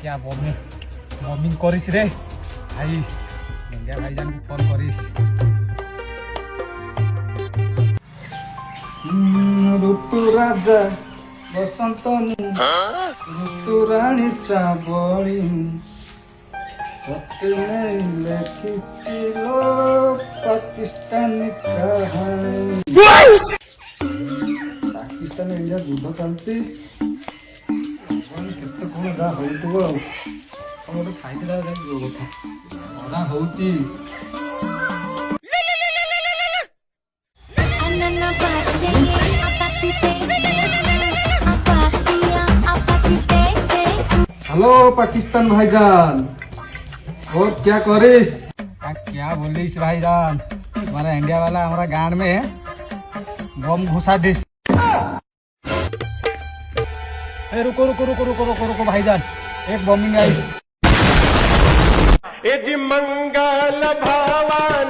क्या bombing bombing करिस रे भाई इंडिया भाईजान को फोन करिस ऋतु राजा बसंत ऋतु रानी श्रावणी लेखिलो पाकिस्तानी कहानी पाकिस्तान इंडिया युद्ध चलती केते कौन जा होउतबो तमरे खाइला जो कथा खरा होउची हेलो पाकिस्तान भाईजान और क्या करिस क्या बोलिस भाईजान हमारा इंडिया वाला हमारा गांड में बम घुसा दिस रुको रुको रुको रुको रुको रुको भाईजान एक बॉम्बिंग आई मंगल भवन